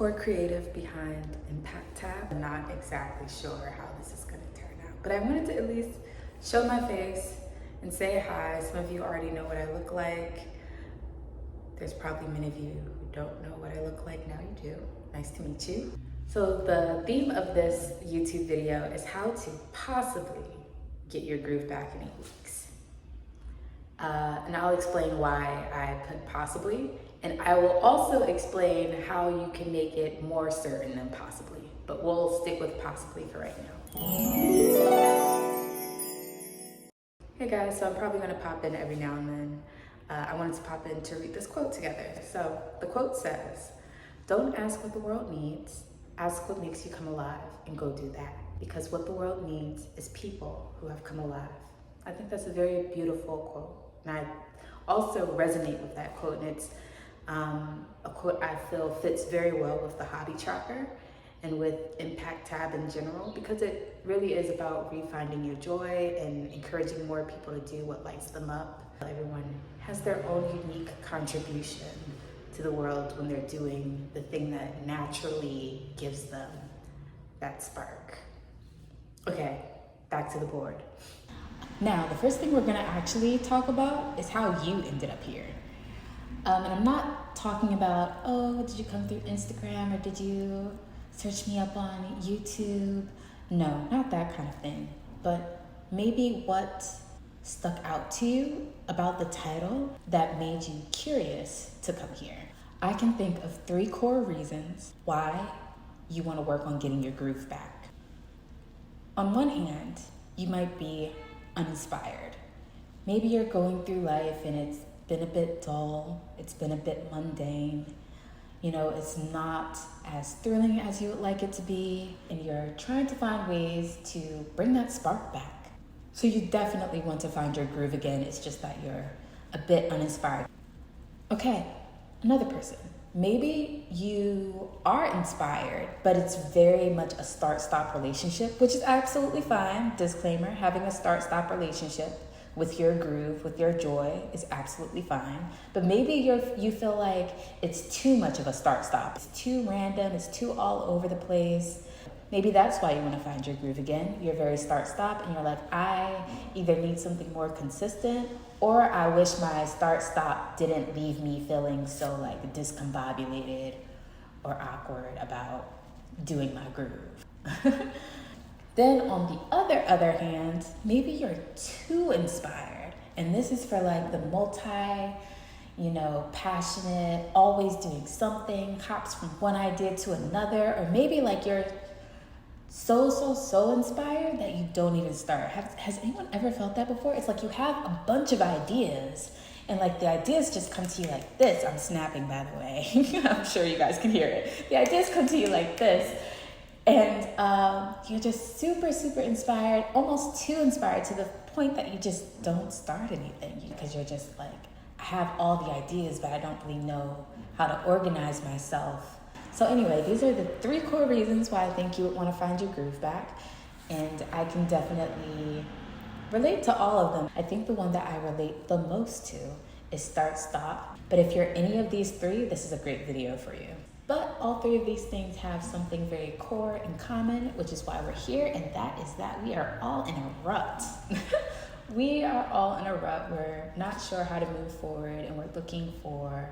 core creative behind Impact Tab. I'm not exactly sure how this is going to turn out, but I wanted to at least show my face and say hi. Some of you already know what I look like. There's probably many of you who don't know what I look like. Now you do. Nice to meet you. So the theme of this YouTube video is how to possibly get your groove back in 8 weeks. And I'll explain why I put possibly, and I will also explain how you can make it more certain than possibly, but we'll stick with possibly for right now. Hey guys, so I'm probably gonna pop in every now and then. I wanted to pop in to read this quote together. So the quote says, "Don't ask what the world needs, ask what makes you come alive and go do that. Because what the world needs is people who have come alive." I think that's a very beautiful quote. And I also resonate with that quote. And it's a quote I feel fits very well with the hobby tracker and with Impact Tab in general, because it really is about refinding your joy and encouraging more people to do what lights them up. Everyone has their own unique contribution to the world when they're doing the thing that naturally gives them that spark. Okay, back to the board. Now, the first thing we're gonna actually talk about is how you ended up here. And I'm not talking about, oh, did you come through Instagram or did you search me up on YouTube? No, not that kind of thing. But maybe what stuck out to you about the title that made you curious to come here. I can think of 3 core reasons why you want to work on getting your groove back. On one hand, you might be uninspired. Maybe you're going through life and it's been a bit dull, it's been a bit mundane, it's not as thrilling as you would like it to be, and you're trying to find ways to bring that spark back. So you definitely want to find your groove again, it's just that you're a bit uninspired. Okay, another person. Maybe you are inspired, but it's very much a start-stop relationship, which is absolutely fine. Disclaimer, having a start-stop relationship with your groove, with your joy is absolutely fine. But maybe you feel like it's too much of a start-stop. It's too random, it's too all over the place. Maybe that's why you want to find your groove again. You're very start-stop and you're like, I either need something more consistent, or I wish my start-stop didn't leave me feeling so like discombobulated or awkward about doing my groove. Then on the other hand, maybe you're too inspired. And this is for like the passionate, always doing something, hops from one idea to another, or maybe like you're so inspired that you don't even start. Has anyone ever felt that before? It's like you have a bunch of ideas and like the ideas just come to you like this. I'm snapping, by the way. I'm sure you guys can hear it. The ideas come to you like this, and you're just super inspired, almost too inspired to the point that you just don't start anything because you're just like, I have all the ideas, but I don't really know how to organize myself. So anyway, these are the 3 core reasons why I think you would want to find your groove back. And I can definitely relate to all of them. I think the one that I relate the most to is start-stop. But if you're any of these 3, this is a great video for you. But all 3 of these things have something very core in common, which is why we're here. And that is that we are all in a rut. We are all in a rut. We're not sure how to move forward, and we're looking for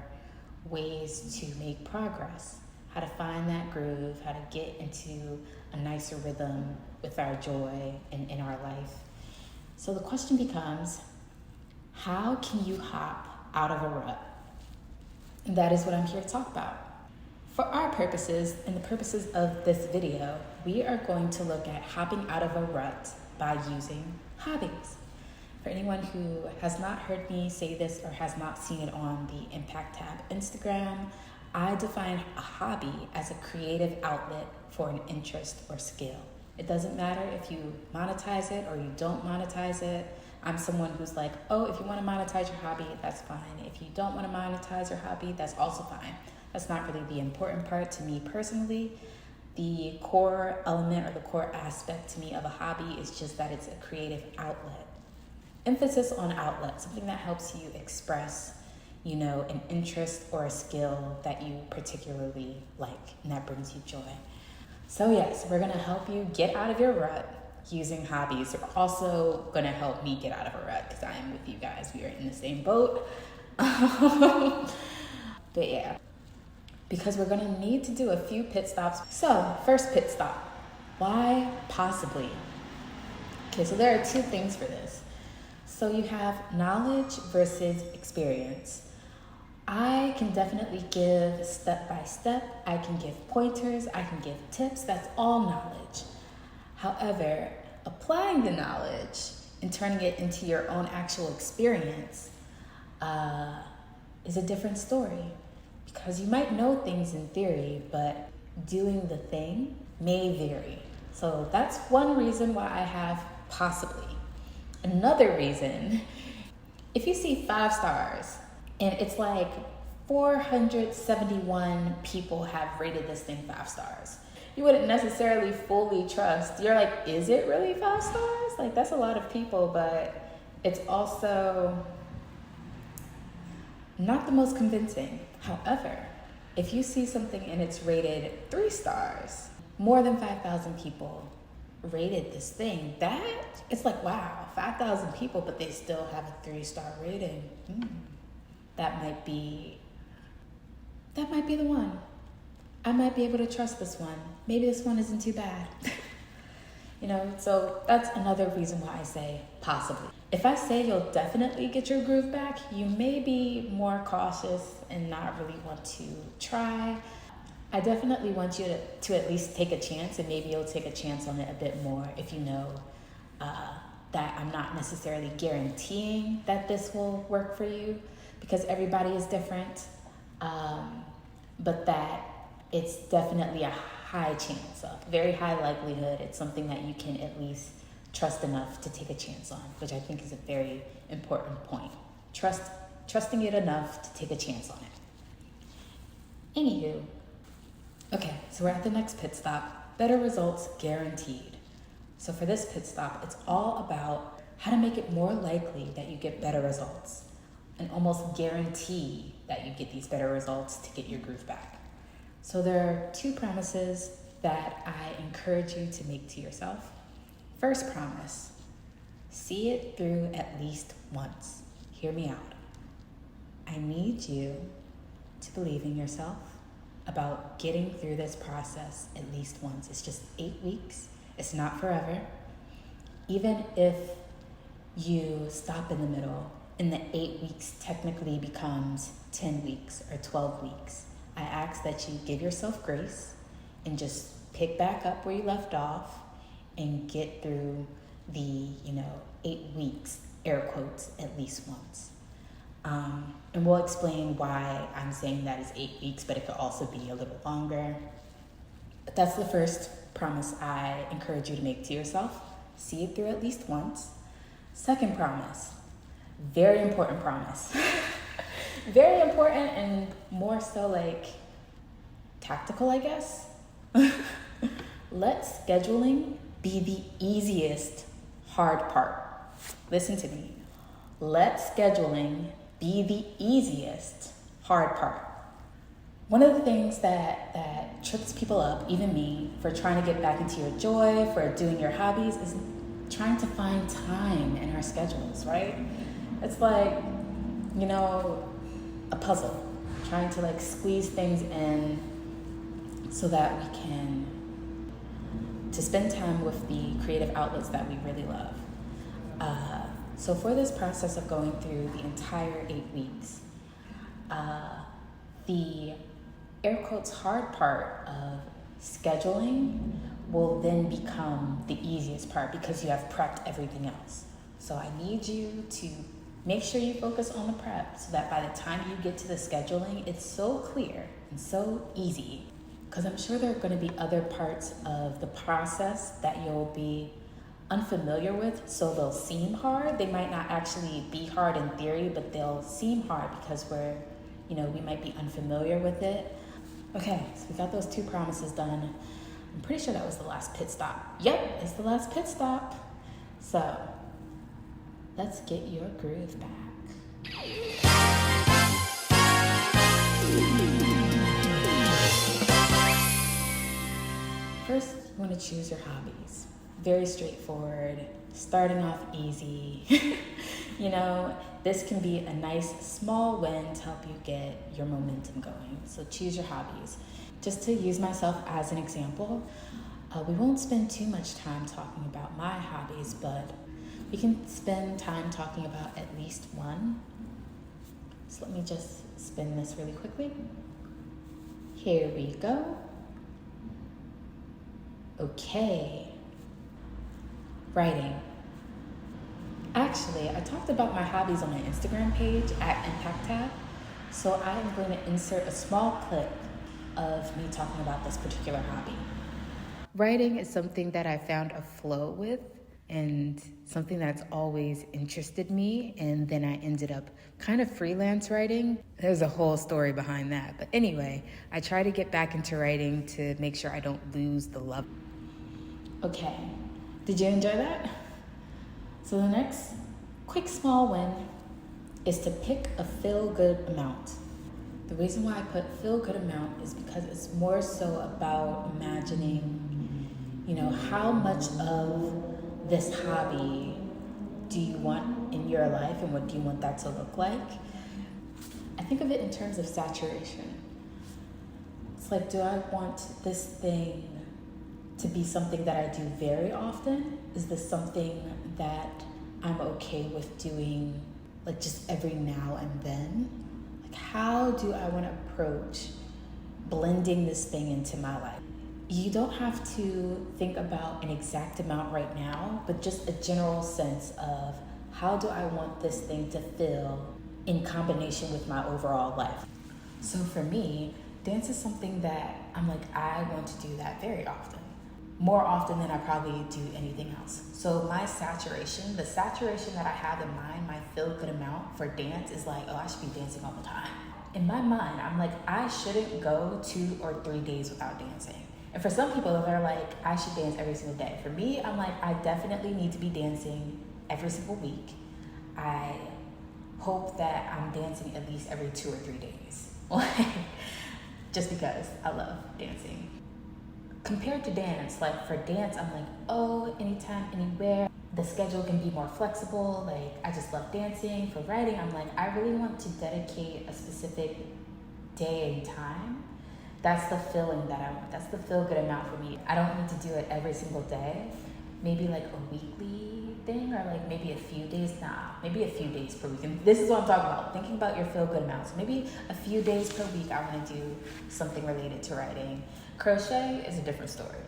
ways to make progress. How to find that groove, how to get into a nicer rhythm with our joy and in our life. So the question becomes, how can you hop out of a rut? And that is what I'm here to talk about. For our purposes and the purposes of this video, we are going to look at hopping out of a rut by using hobbies. For anyone who has not heard me say this or has not seen it on the Impact Tab Instagram, I define a hobby as a creative outlet for an interest or skill. It doesn't matter if you monetize it or you don't monetize it. I'm someone who's like, oh, if you want to monetize your hobby, that's fine. If you don't want to monetize your hobby, that's also fine. That's not really the important part to me personally. The core element or the core aspect to me of a hobby is just that it's a creative outlet. Emphasis on outlet, something that helps you express an interest or a skill that you particularly like and that brings you joy. So yes, we're gonna help you get out of your rut using hobbies. They're also gonna help me get out of a rut because I am with you guys. We are in the same boat. But yeah, because we're gonna need to do a few pit stops. So first pit stop, why possibly? Okay, so there are two things for this. So you have knowledge versus experience. I can definitely give step by step. I can give pointers. I can give tips. That's all knowledge. However, applying the knowledge and turning it into your own actual experience is a different story. Because you might know things in theory, but doing the thing may vary. So that's one reason why I have possibly. Another reason, if you see 5 stars and it's like 471 people have rated this thing 5 stars, you wouldn't necessarily fully trust. You're like, is it really 5 stars? Like, that's a lot of people, but it's also not the most convincing. However, if you see something and it's rated 3 stars, more than 5,000 people rated this thing, that it's like, wow, 5,000 people, but they still have a 3-star rating. That might be the one. I might be able to trust this one. Maybe this one isn't too bad. So that's another reason why I say possibly. If I say you'll definitely get your groove back, you may be more cautious and not really want to try. I definitely want you to at least take a chance, and maybe you'll take a chance on it a bit more if you know that I'm not necessarily guaranteeing that this will work for you, because everybody is different, but that it's definitely a high chance, a very high likelihood. It's something that you can at least trust enough to take a chance on, which I think is a very important point. Trusting it enough to take a chance on it. Anywho, okay, so we're at the next pit stop. Better results guaranteed. So for this pit stop, it's all about how to make it more likely that you get better results and almost guarantee that you get these better results to get your groove back. So there are 2 promises that I encourage you to make to yourself. First promise, see it through at least once. Hear me out. I need you to believe in yourself about getting through this process at least once. It's just 8 weeks. It's not forever. Even if you stop in the middle and the 8 weeks technically becomes 10 weeks or 12 weeks, I ask that you give yourself grace and just pick back up where you left off and get through the 8 weeks, air quotes, at least once. And we'll explain why I'm saying that is 8 weeks, but it could also be a little longer. But that's the first promise I encourage you to make to yourself. See it through at least once. Second promise, very important promise. Very important, and more so like tactical, I guess. Let scheduling be the easiest hard part. Listen to me. Let scheduling be the easiest hard part. One of the things that trips people up, even me, for trying to get back into your joy, for doing your hobbies, is trying to find time in our schedules, right? It's like, a puzzle, trying to squeeze things in so that we can to spend time with the creative outlets that we really love. So for this process of going through the entire 8 weeks, the air quotes hard part of scheduling will then become the easiest part because you have prepped everything else. So I need you to make sure you focus on the prep so that by the time you get to the scheduling, it's so clear and so easy. Because I'm sure there are going to be other parts of the process that you'll be unfamiliar with, so they'll seem hard. They might not actually be hard in theory, but they'll seem hard because we might be unfamiliar with it. Okay, so we got those 2 promises done. I'm pretty sure that was the last pit stop. Yep, it's the last pit stop. So let's get your groove back. First, you want to choose your hobbies. Very straightforward, starting off easy. You know, this can be a nice small win to help you get your momentum going. So choose your hobbies. Just to use myself as an example, we won't spend too much time talking about my hobbies, but we can spend time talking about at least one. So let me just spin this really quickly. Here we go. Okay. Writing. Actually, I talked about my hobbies on my Instagram page at Impact Tab, so I am going to insert a small clip of me talking about this particular hobby. Writing is something that I found a flow with and something that's always interested me, and then I ended up kind of freelance writing. There's a whole story behind that, but anyway, I try to get back into writing to make sure I don't lose the love. Okay, did you enjoy that? So the next quick small win is to pick a feel-good amount. The reason why I put feel-good amount is because it's more so about imagining, how much of this hobby do you want in your life and what do you want that to look like? I think of it in terms of saturation. It's like, do I want this thing to be something that I do very often? Is this something that I'm okay with doing like just every now and then? Like, how do I want to approach blending this thing into my life? You don't have to think about an exact amount right now, but just a general sense of how do I want this thing to feel in combination with my overall life. So for me, dance is something that I'm like, I want to do that very often. More often than I probably do anything else. So my saturation, the saturation that I have in mind, my feel-good amount for dance is like, I should be dancing all the time. In my mind, I'm like, I shouldn't go 2 or 3 days without dancing. And for some people, they're like, I should dance every single day. For me, I'm like, I definitely need to be dancing every single week. I hope that I'm dancing at least every 2 or 3 days. Just because I love dancing. Compared to dance, like for dance, I'm like, anytime, anywhere. The schedule can be more flexible. Like, I just love dancing. For writing, I'm like, I really want to dedicate a specific day and time. That's the feeling that I want. That's the feel-good amount for me. I don't need to do it every single day. Maybe like a weekly thing, or like maybe a few days. Maybe a few days per week. And this is what I'm talking about. Thinking about your feel-good amounts. Maybe a few days per week, I want to do something related to writing. Crochet is a different story.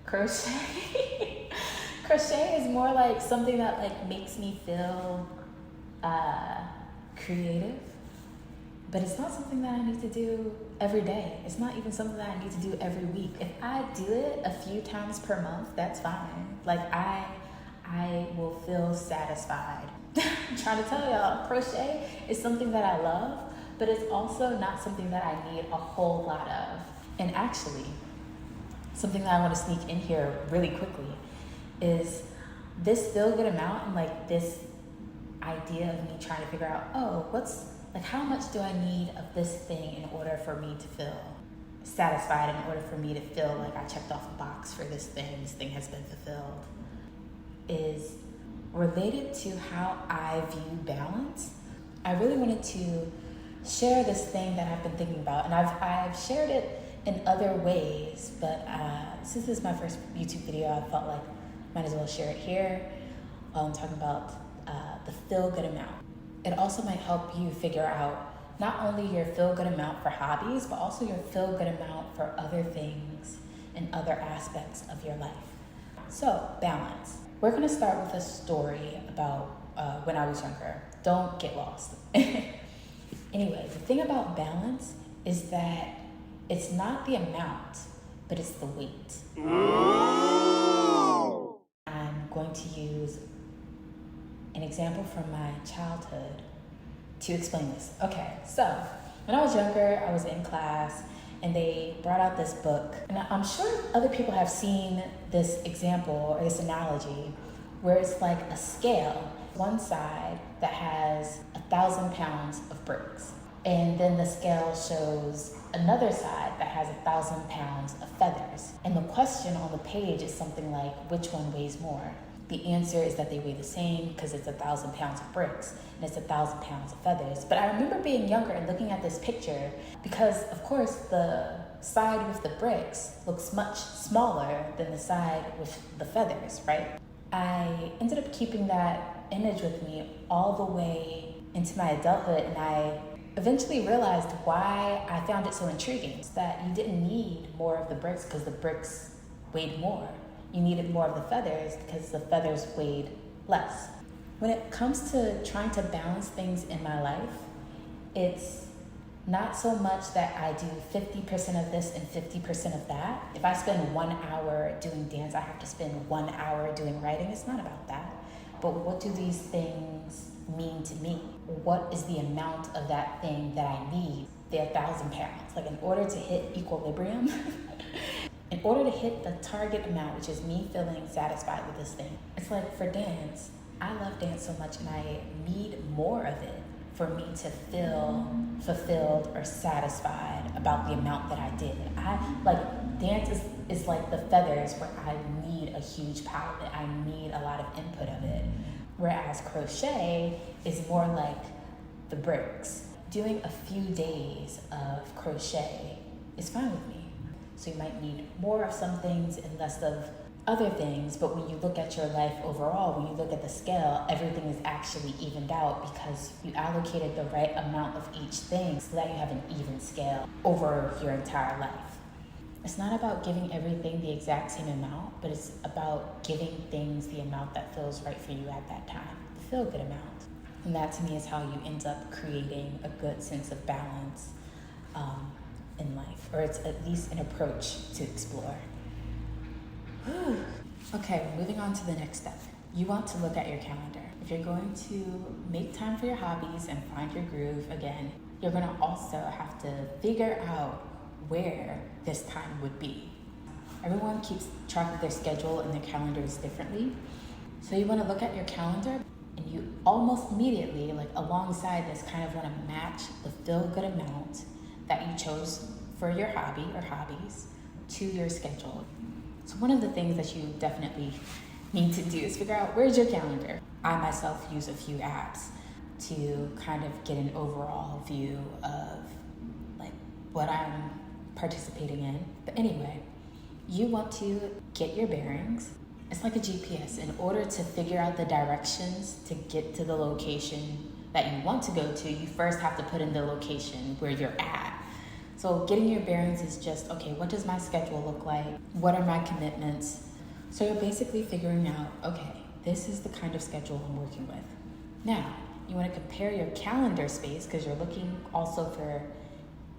Crochet is more like something that like makes me feel creative, but it's not something that I need to do every day. It's not even something that I need to do every week. If I do it a few times per month, that's fine. Like I will feel satisfied. I'm trying to tell y'all, crochet is something that I love, but it's also not something that I need a whole lot of. And actually, something that I want to sneak in here really quickly is this feel-good amount and like this idea of me trying to figure out, how much do I need of this thing in order for me to feel satisfied, in order for me to feel like I checked off a box for this thing has been fulfilled, is related to how I view balance. I really wanted to share this thing that I've been thinking about, and I've shared it in other ways, but since this is my first YouTube video, I felt like might as well share it here while I'm talking about the feel-good amount. It also might help you figure out not only your feel-good amount for hobbies, but also your feel-good amount for other things and other aspects of your life. So, balance. We're gonna start with a story about when I was younger. Don't get lost. Anyway, the thing about balance is that it's not the amount, but it's the weight. I'm going to use an example from my childhood to explain this. Okay, so when I was younger, I was in class and they brought out this book. And I'm sure other people have seen this example or this analogy where it's like a scale, one side that has 1,000 pounds of bricks. And then the scale shows another side that has 1,000 pounds of feathers. And the question on the page is something like, which one weighs more? The answer is that they weigh the same because it's 1,000 pounds of bricks and it's 1,000 pounds of feathers. But I remember being younger and looking at this picture because, of course, the side with the bricks looks much smaller than the side with the feathers, right? I ended up keeping that image with me all the way into my adulthood, and I eventually realized why I found it so intriguing. It's that you didn't need more of the bricks because the bricks weighed more. You needed more of the feathers because the feathers weighed less. When it comes to trying to balance things in my life, it's not so much that I do 50% of this and 50% of that. If I spend 1 hour doing dance, I have to spend 1 hour doing writing. It's not about that. But what do these things mean to me? What is the amount of that thing that I need? The 1,000 pounds. Like, in order to hit equilibrium, in order to hit the target amount, which is me feeling satisfied with this thing. It's like for dance, I love dance so much and I need more of it for me to feel fulfilled or satisfied about the amount that I did. Dance is like the feathers where I need a huge pile of it. I need a lot of input of it. Whereas crochet is more like the bricks. Doing a few days of crochet is fine with me. So you might need more of some things and less of other things, but when you look at your life overall, when you look at the scale, everything is actually evened out because you allocated the right amount of each thing so that you have an even scale over your entire life. It's not about giving everything the exact same amount, but it's about giving things the amount that feels right for you at that time, the feel-good amount. And that to me is how you end up creating a good sense of balance in life, or it's at least an approach to explore. Okay, moving on to the next step. You want to look at your calendar. If you're going to make time for your hobbies and find your groove again, you're going to also have to figure out where this time would be. Everyone keeps track of their schedule and their calendars differently. So you want to look at your calendar and you almost immediately, like alongside this, kind of want to match the feel-good amount that you chose for your hobby or hobbies to your schedule. So one of the things that you definitely need to do is figure out, where's your calendar? I myself use a few apps to kind of get an overall view of like what I'm participating in. But anyway, you want to get your bearings. It's like a GPS. In order to figure out the directions to get to the location that you want to go to, you first have to put in the location where you're at. So getting your bearings is just, okay, what does my schedule look like? What are my commitments? So you're basically figuring out, okay, this is the kind of schedule I'm working with. Now, you want to compare your calendar space because you're looking also for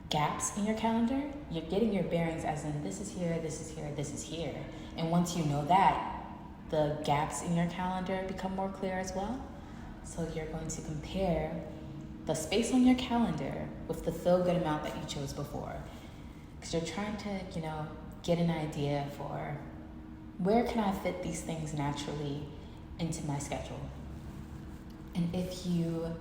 gaps in your calendar. You're getting your bearings as in this is here, this is here, this is here. And once you know that, the gaps in your calendar become more clear as well. So you're going to compare the space on your calendar with the feel-good amount that you chose before. Because you're trying to, get an idea for where can I fit these things naturally into my schedule. And if you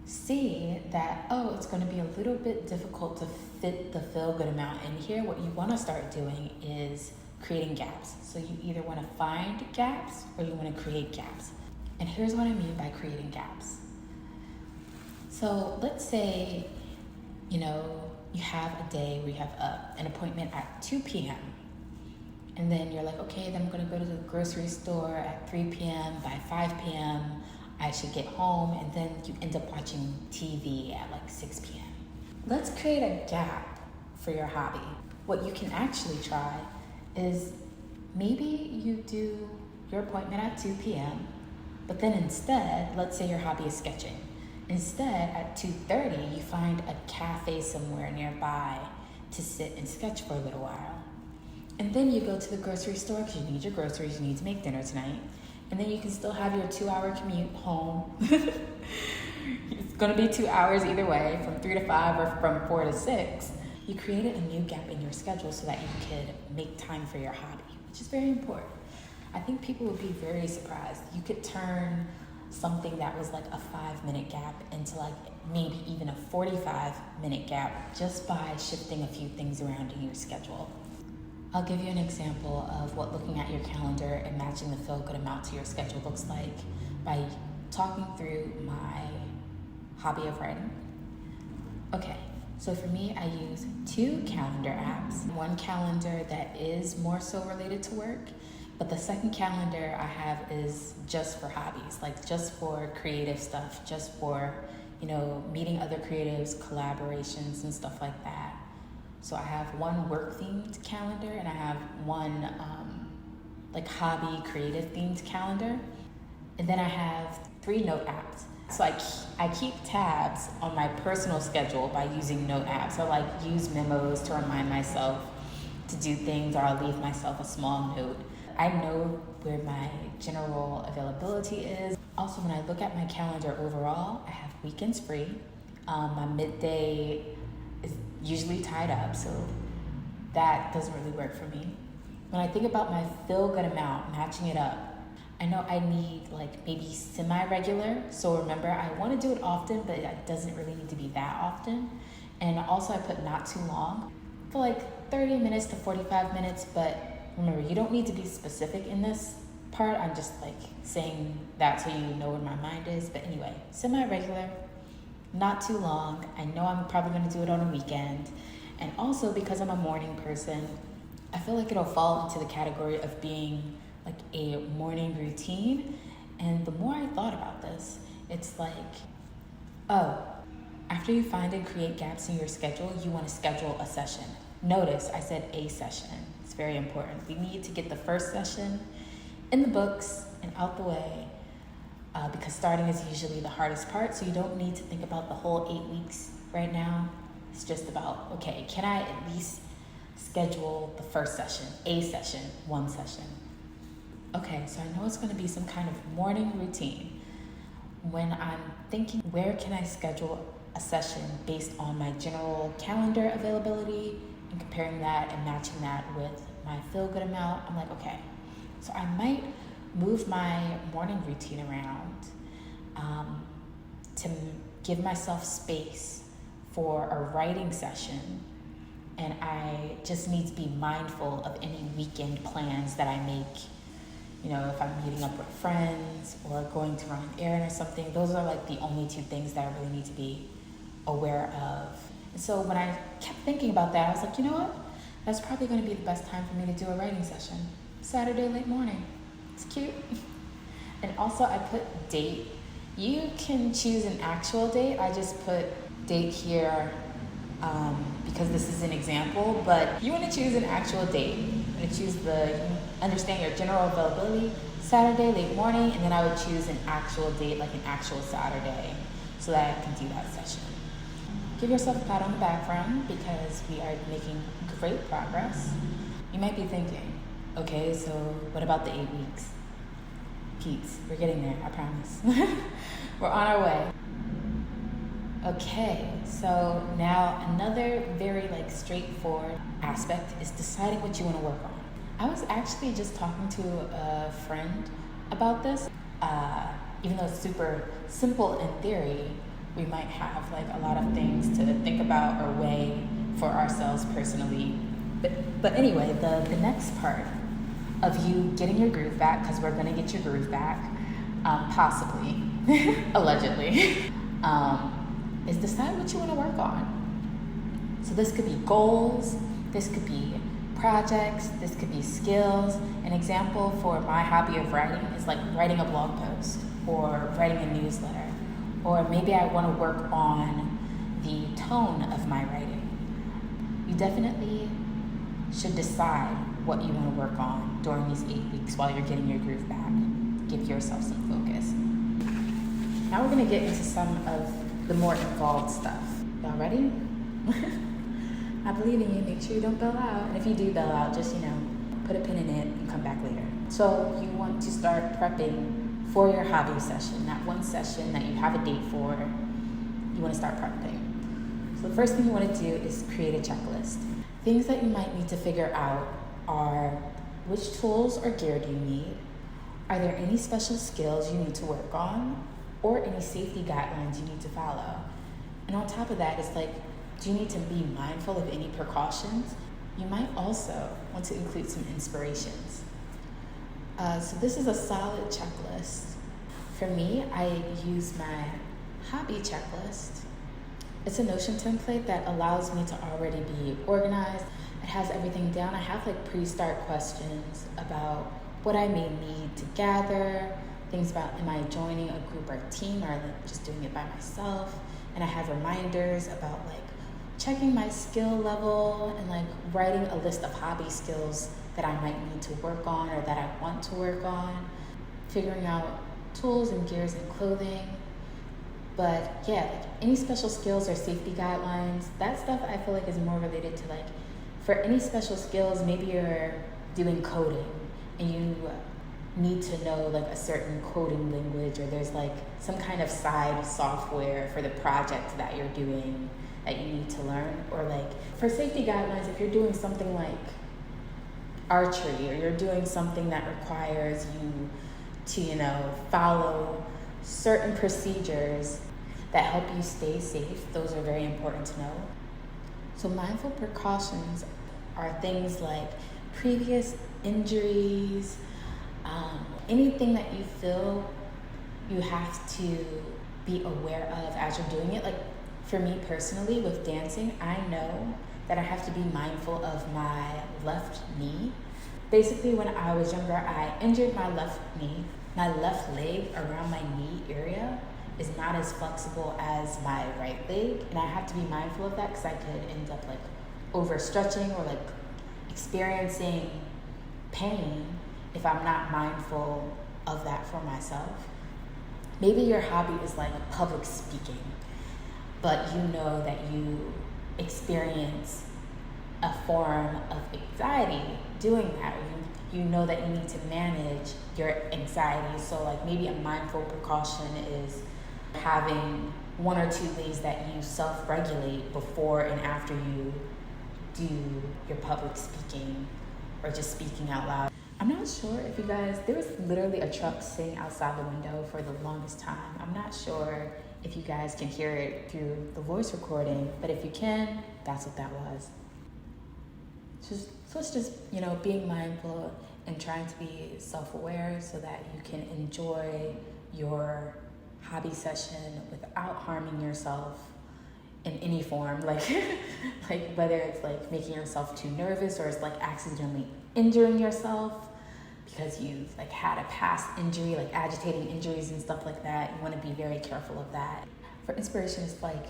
see that, it's going to be a little bit difficult to fit the feel-good amount in here, what you want to start doing is creating gaps. So you either want to find gaps or you want to create gaps. And here's what I mean by creating gaps. So let's say, you have a day where you have an appointment at 2 p.m. And then you're like, okay, then I'm going to go to the grocery store at 3 p.m. By 5 p.m., I should get home. And then you end up watching TV at like 6 p.m. Let's create a gap for your hobby. What you can actually try is maybe you do your appointment at 2 p.m., but then instead, let's say your hobby is sketching. Instead, at 2:30, you find a cafe somewhere nearby to sit and sketch for a little while. And then you go to the grocery store because you need your groceries, you need to make dinner tonight. And then you can still have your 2-hour commute home. It's gonna be 2 hours either way, from 3 to 5 or from 4 to 6. You created a new gap in your schedule so that you could make time for your hobby, which is very important. I think people would be very surprised. You could turn something that was like a 5-minute gap into like maybe even a 45-minute gap just by shifting a few things around in your schedule. I'll give you an example of what looking at your calendar and matching the feel good amount to your schedule looks like by talking through my hobby of writing. Okay, so for me, I use 2 calendar apps. One calendar that is more so related to work, but the second calendar I have is just for hobbies, like just for creative stuff, just for, meeting other creatives, collaborations, and stuff like that. So I have one work-themed calendar and I have one hobby, creative-themed calendar. And then I have 3 note apps. So I keep tabs on my personal schedule by using note apps. I use memos to remind myself to do things, or I'll leave myself a small note. I know where my general availability is. Also, when I look at my calendar overall, I have weekends free. My midday is usually tied up, so that doesn't really work for me. When I think about my feel good amount, matching it up, I know I need maybe semi-regular. So remember, I want to do it often, but it doesn't really need to be that often. And also I put not too long, for 30 minutes to 45 minutes. But remember, you don't need to be specific in this part. I'm just saying that so you know where my mind is. But anyway, semi-regular, not too long. I know I'm probably going to do it on a weekend. And also because I'm a morning person, I feel like it'll fall into the category of being a morning routine. And the more I thought about this, it's after you find and create gaps in your schedule, you want to schedule a session. Notice I said a session. It's very important. We need to get the first session in the books and out the way, because starting is usually the hardest part. So you don't need to think about the whole 8 weeks right now. It's just about, okay, can I at least schedule the first session, a session, one session? Okay, so I know it's going to be some kind of morning routine. When I'm thinking, where can I schedule a session based on my general calendar availability and comparing that and matching that with my feel good amount, I'm okay, so I might move my morning routine around to give myself space for a writing session. And I just need to be mindful of any weekend plans that I make. If I'm meeting up with friends or going to run an errand or something, those are the only 2 things that I really need to be aware of. And so when I kept thinking about that, I was you know what? That's probably going to be the best time for me to do a writing session. Saturday late morning. It's cute. And also I put date. You can choose an actual date. I just put date here because this is an example, but you want to choose an actual date. I'm going to choose understand your general availability, Saturday, late morning, and then I would choose an actual date, an actual Saturday, so that I can do that session. Give yourself a pat on the back front because we are making great progress. You might be thinking, okay, so what about the 8 weeks? Peeps, we're getting there, I promise. We're on our way. Okay, so now another very straightforward aspect is deciding what you want to work on. I was actually just talking to a friend about this. Even though it's super simple in theory, we might have a lot of things to think about or weigh for ourselves personally. But anyway, the next part of you getting your groove back, because we're going to get your groove back, possibly, allegedly, is decide what you want to work on. So this could be goals, this could be projects, this could be skills. An example for my hobby of writing is writing a blog post or writing a newsletter. Or maybe I want to work on the tone of my writing. You definitely should decide what you want to work on during these 8 weeks while you're getting your groove back. Give yourself some focus. Now we're going to get into some of the more involved stuff. Y'all ready? I believe in you. Make sure you don't bail out. And if you do bail out, just, put a pin in it and come back later. So you want to start prepping for your hobby session, that one session that you have a date for. You want to start prepping. So the first thing you want to do is create a checklist. Things that you might need to figure out are which tools or gear do you need? Are there any special skills you need to work on or any safety guidelines you need to follow? And on top of that, it's like, do you need to be mindful of any precautions? You might also want to include some inspirations. So this is a solid checklist. For me, I use my hobby checklist. It's a Notion template that allows me to already be organized. It has everything down. I have like pre-start questions about what I may need to gather, things about am I joining a group or team or like just doing it by myself. And I have reminders about like checking my skill level and like writing a list of hobby skills that I might need to work on or that I want to work on, figuring out tools and gears and clothing. But yeah, like any special skills or safety guidelines, that stuff I feel like is more related to like, for any special skills, maybe you're doing coding and you need to know like a certain coding language, or there's like some kind of side software for the project that you're doing that you need to learn. Or like for safety guidelines, if you're doing something like archery, or you're doing something that requires you to, follow certain procedures that help you stay safe, those are very important to know. So mindful precautions are things like previous injuries, anything that you feel you have to be aware of as you're doing it. Like for me personally with dancing, I know that I have to be mindful of my left knee. Basically, when I was younger, I injured my left knee. My left leg around my knee area is not as flexible as my right leg, and I have to be mindful of that because I could end up like overstretching or like experiencing pain if I'm not mindful of that for myself. Maybe your hobby is like public speaking, but you know that you experience a form of anxiety doing that. You know that you need to manage your anxiety. So like maybe a mindful precaution is having 1 or 2 ways that you self-regulate before and after you do your public speaking or just speaking out loud. I'm not sure if you guys, there was literally a truck sitting outside the window for the longest time. I'm not sure if you guys can hear it through the voice recording, but if you can, that's what that was. So it's just, being mindful and trying to be self-aware so that you can enjoy your hobby session without harming yourself in any form, like whether it's like making yourself too nervous or it's like accidentally injuring yourself because you've like had a past injury, like agitating injuries and stuff like that. You want to be very careful of that. For inspiration, it's like,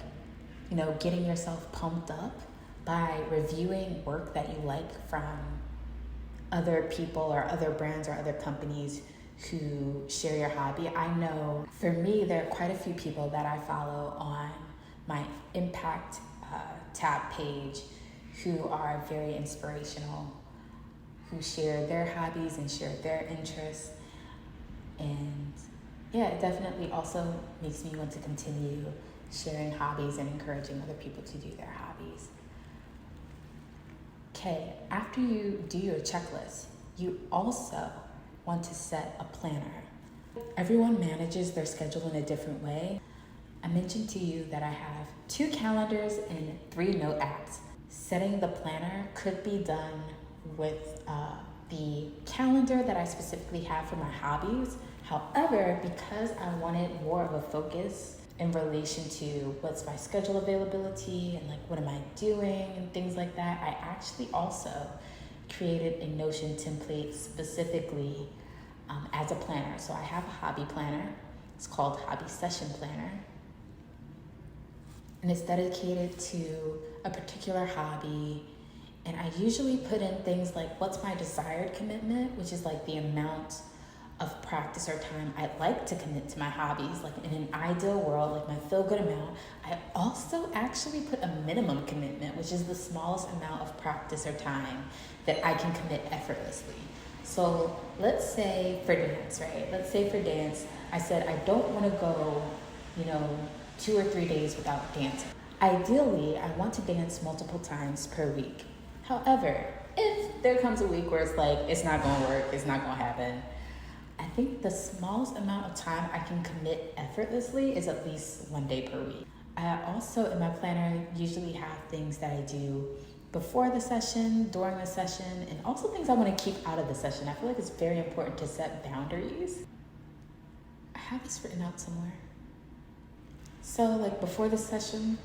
getting yourself pumped up by reviewing work that you like from other people or other brands or other companies who share your hobby. I know for me, there are quite a few people that I follow on my Impact tab page who are very inspirational, who share their hobbies and share their interests. And yeah, it definitely also makes me want to continue sharing hobbies and encouraging other people to do their hobbies. Okay, after you do your checklist, you also want to set a planner. Everyone manages their schedule in a different way. I mentioned to you that I have 2 calendars and 3 note apps. Setting the planner could be done with the calendar that I specifically have for my hobbies. However, because I wanted more of a focus in relation to what's my schedule availability and like what am I doing and things like that, I actually also created a Notion template specifically as a planner. So I have a hobby planner. It's called Hobby Session Planner. And it's dedicated to a particular hobby. And I usually put in things like what's my desired commitment, which is like the amount of practice or time I'd like to commit to my hobbies. Like in an ideal world, like my feel good amount. I also actually put a minimum commitment, which is the smallest amount of practice or time that I can commit effortlessly. So let's say for dance, right? Let's say for dance, I said I don't want to go, 2 or 3 days without dancing. Ideally, I want to dance multiple times per week. However, if there comes a week where it's like, it's not going to work, it's not going to happen, I think the smallest amount of time I can commit effortlessly is at least 1 day per week. I also, in my planner, usually have things that I do before the session, during the session, and also things I want to keep out of the session. I feel like it's very important to set boundaries. I have this written out somewhere. So like before the session,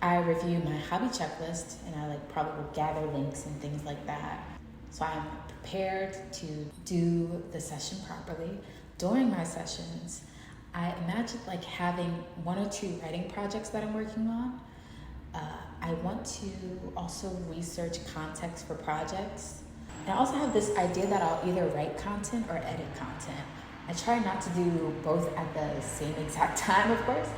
I review my hobby checklist and I probably will gather links and things like that. So I'm prepared to do the session properly. During my sessions, I imagine having 1 or 2 writing projects that I'm working on. I want to also research context for projects. And I also have this idea that I'll either write content or edit content. I try not to do both at the same exact time, of course.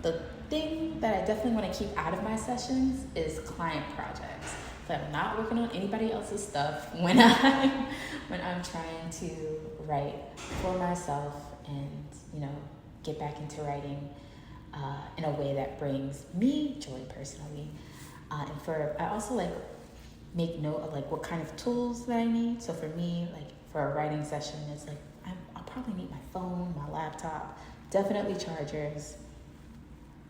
The thing that I definitely want to keep out of my sessions is client projects. So I'm not working on anybody else's stuff when I'm trying to write for myself and, get back into writing in a way that brings me joy personally. I also make note of what kind of tools that I need. So for me, for a writing session, it's I'll probably need my phone, my laptop, definitely chargers.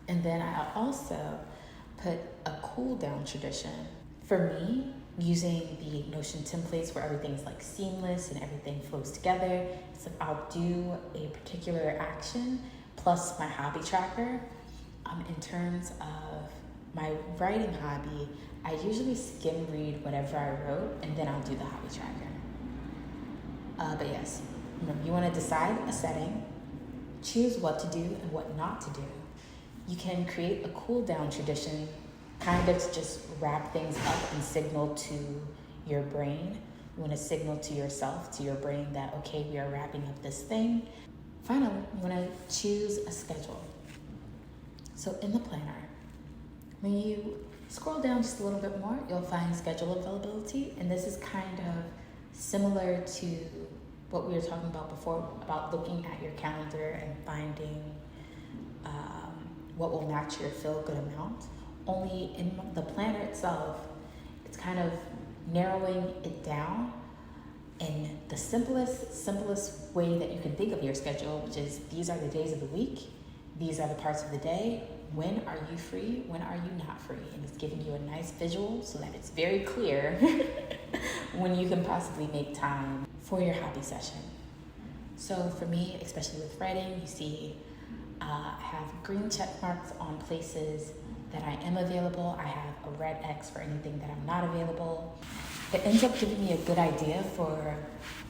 And then I also put a cool down tradition. For me, using the Notion templates where everything's seamless and everything flows together. So I'll do a particular action plus my hobby tracker. In terms of my writing hobby, I usually skim read whatever I wrote and then I'll do the hobby tracker. But yes, you want to decide a setting, choose what to do and what not to do. You can create a cool down tradition, kind of just wrap things up and signal to your brain. You want to signal to yourself, to your brain that, okay, we are wrapping up this thing. Finally, you want to choose a schedule. So in the planner, when you scroll down just a little bit more, you'll find schedule availability. And this is kind of similar to what we were talking about before, about looking at your calendar and finding what will match your feel-good amount. Only in the planner itself, it's kind of narrowing it down in the simplest way that you can think of your schedule, which is these are the days of the week, these are the parts of the day, when are you free, when are you not free, and it's giving you a nice visual so that it's very clear when you can possibly make time for your hobby session. So for me, especially with writing, you see I have green check marks on places that I am available. I have a red X for anything that I'm not available. It ends up giving me a good idea for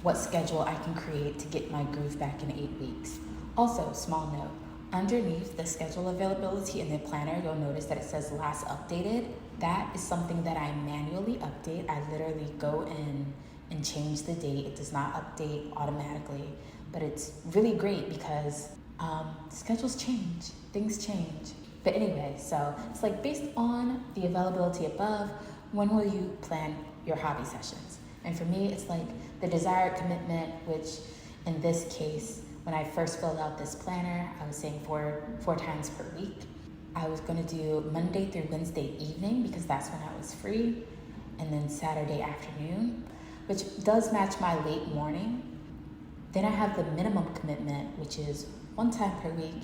what schedule I can create to get my groove back in 8 weeks. Also, small note, underneath the schedule availability in the planner, you'll notice that it says last updated. That is something that I manually update. I literally go in and change the date. It does not update automatically, but it's really great because schedules change, things change. But anyway, so it's based on the availability above, when will you plan your hobby sessions? And for me, it's the desired commitment, which in this case, when I first filled out this planner, I was saying four times per week. I was gonna do Monday through Wednesday evening because that's when I was free, and then Saturday afternoon, which does match my late morning. Then I have the minimum commitment, which is 1 time per week.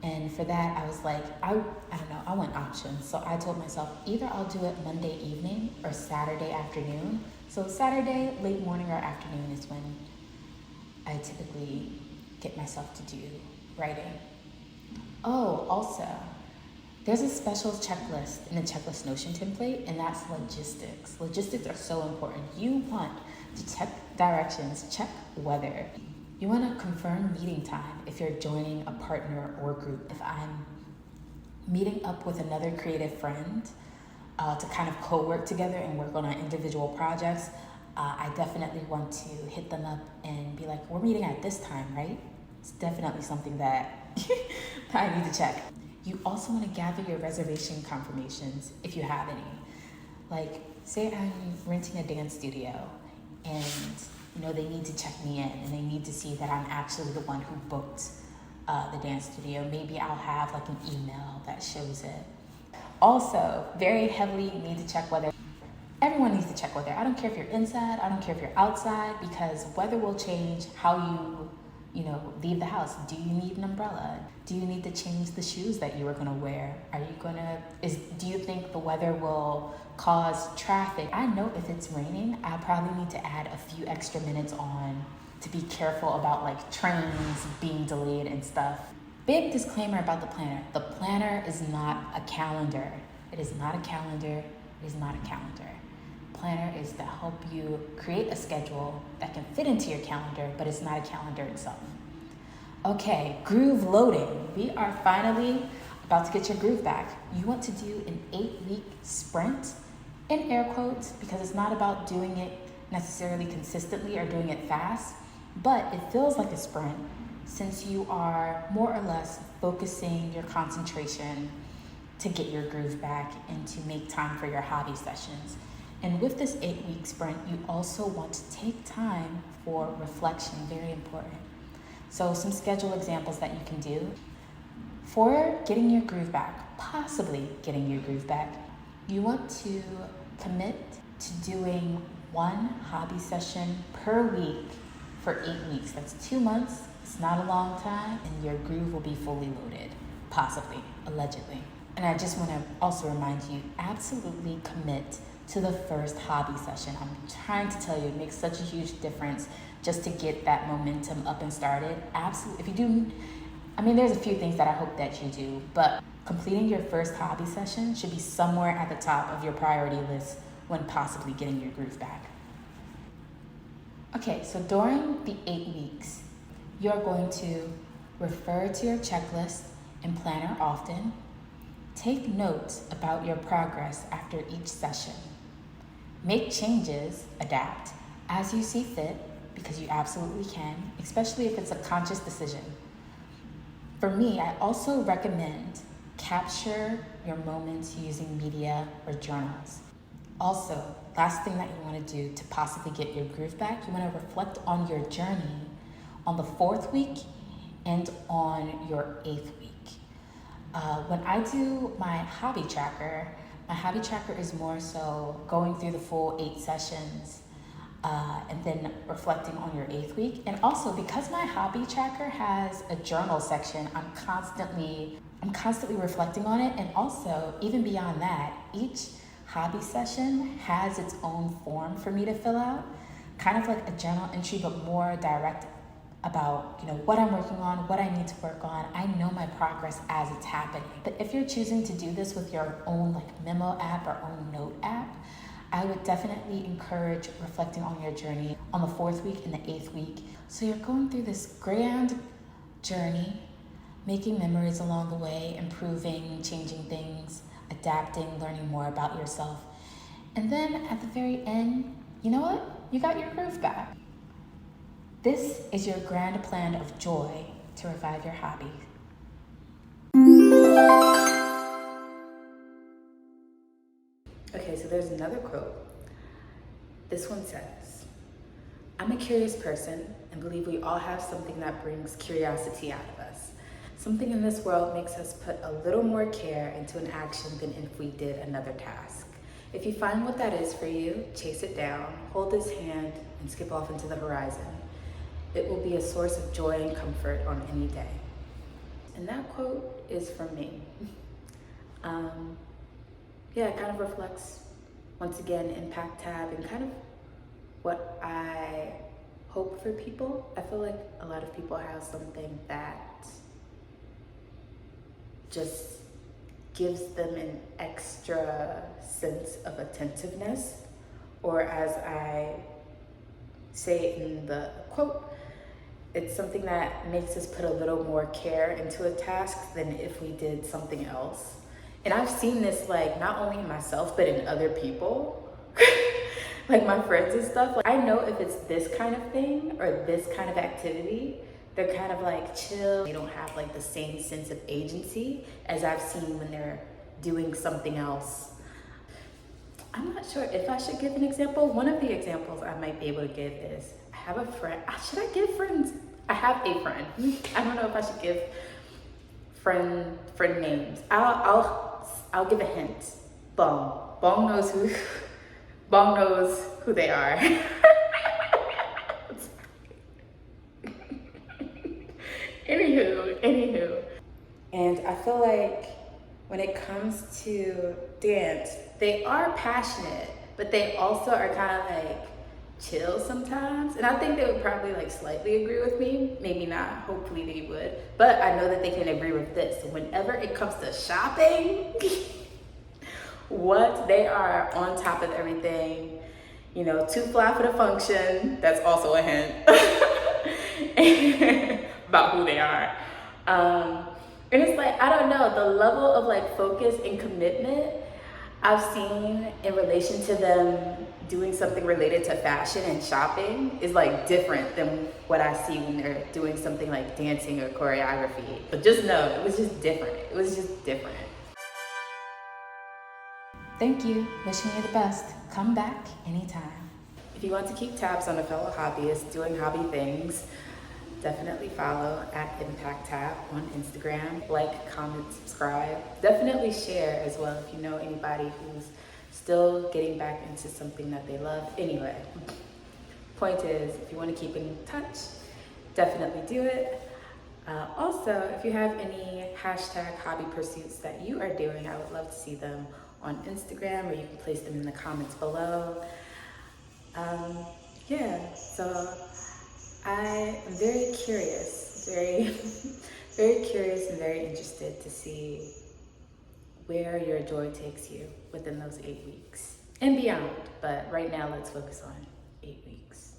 And for that, I was I don't know, I want options. So I told myself either I'll do it Monday evening or Saturday afternoon. So Saturday, late morning or afternoon is when I typically get myself to do writing. Oh, also, there's a special checklist in the checklist Notion template, and that's logistics. Logistics are so important. You want to check directions, check weather. You want to confirm meeting time if you're joining a partner or group. If I'm meeting up with another creative friend to kind of co-work together and work on our individual projects, I definitely want to hit them up and be we're meeting at this time, right? It's definitely something that I need to check. You also want to gather your reservation confirmations if you have any. Say I'm renting a dance studio and they need to check me in and they need to see that I'm actually the one who booked the dance studio. Maybe I'll have an email that shows it. Also, very heavily need to check weather. Everyone needs to check weather. I don't care if you're inside, I don't care if you're outside, because weather will change how you leave the house? Do you need an umbrella? Do you need to change the shoes that you were gonna wear? Do you think the weather will cause traffic? I know if it's raining, I probably need to add a few extra minutes on to be careful about like trains being delayed and stuff. Big disclaimer about the planner. The planner is not a calendar. It is not a calendar. It is not a calendar. Planner is to help you create a schedule that can fit into your calendar, but it's not a calendar itself. Okay, groove loading. We are finally about to get your groove back. You want to do an 8-week sprint, in air quotes, because it's not about doing it necessarily consistently or doing it fast, but it feels like a sprint since you are more or less focusing your concentration to get your groove back and to make time for your hobby sessions. And with this 8-week sprint, you also want to take time for reflection, very important. So some schedule examples that you can do. For getting your groove back, possibly getting your groove back, you want to commit to doing 1 hobby session per week for 8 weeks. That's 2 months. It's not a long time, and your groove will be fully loaded, possibly, allegedly. And I just want to also remind you, absolutely commit to the first hobby session. I'm trying to tell you, it makes such a huge difference just to get that momentum up and started. Absolutely. If you do, there's a few things that I hope that you do, but completing your first hobby session should be somewhere at the top of your priority list when possibly getting your groove back. Okay, so during the 8 weeks, you're going to refer to your checklist and planner often. Take notes about your progress after each session. Make changes, adapt, as you see fit, because you absolutely can, especially if it's a conscious decision. For me, I also recommend capture your moments using media or journals. Also, last thing that you want to do to possibly get your groove back, you want to reflect on your journey on the 4th week and on your 8th week. When I do my hobby tracker is more so going through the full 8 sessions and then reflecting on your 8th week. And also, because my hobby tracker has a journal section, I'm constantly reflecting on it. And also, even beyond that, each hobby session has its own form for me to fill out, kind of like a journal entry, but more direct about what I'm working on, what I need to work on. I know my progress as it's happening. But if you're choosing to do this with your own memo app or own note app, I would definitely encourage reflecting on your journey on the 4th week and the 8th week. So you're going through this grand journey, making memories along the way, improving, changing things, adapting, learning more about yourself. And then at the very end, you know what? You got your groove back. This is your grand plan of joy to revive your hobby. Okay, so there's another quote. This one says, "I'm a curious person and believe we all have something that brings curiosity out of us. Something in this world makes us put a little more care into an action than if we did another task. If you find what that is for you, chase it down, hold his hand, and skip off into the horizon. It will be a source of joy and comfort on any day." And that quote is from me. It kind of reflects, once again, Impact Tab and kind of what I hope for people. I feel like a lot of people have something that just gives them an extra sense of attentiveness, or as I say in the quote, it's something that makes us put a little more care into a task than if we did something else. And I've seen this not only in myself, but in other people, like my friends and stuff. I know if it's this kind of thing or this kind of activity, they're kind of chill. They don't have the same sense of agency as I've seen when they're doing something else. I'm not sure if I should give an example. One of the examples I might be able to give is, I have a friend. Should I give friends? I have a friend. I don't know if I should give friend names. I'll give a hint. Bong knows who they are. Anywho. And I feel like when it comes to dance, they are passionate, but they also are kind of like chill sometimes. And I think they would probably like slightly agree with me. Maybe not, hopefully they would. But I know that they can agree with this. Whenever it comes to shopping, what, they are on top of everything. You know, too fly for the function. That's also a hint about who they are. And it's like, I don't know, the level of like focus and commitment I've seen in relation to them doing something related to fashion and shopping is like different than what I see when they're doing something like dancing or choreography. But just know, it was just different. It was just different. Thank you. Wishing you the best. Come back anytime. If you want to keep tabs on a fellow hobbyist doing hobby things, definitely follow at Impact Tab on Instagram. Like, comment, subscribe. Definitely share as well if you know anybody who's still getting back into something that they love. Anyway, point is, if you want to keep in touch, definitely do it. Also, if you have any hashtag hobby pursuits that you are doing, I would love to see them on Instagram, or you can place them in the comments below. Yeah, so I am very curious, very curious and very interested to see where your joy takes you within those 8 weeks and beyond. But right now, let's focus on 8 weeks.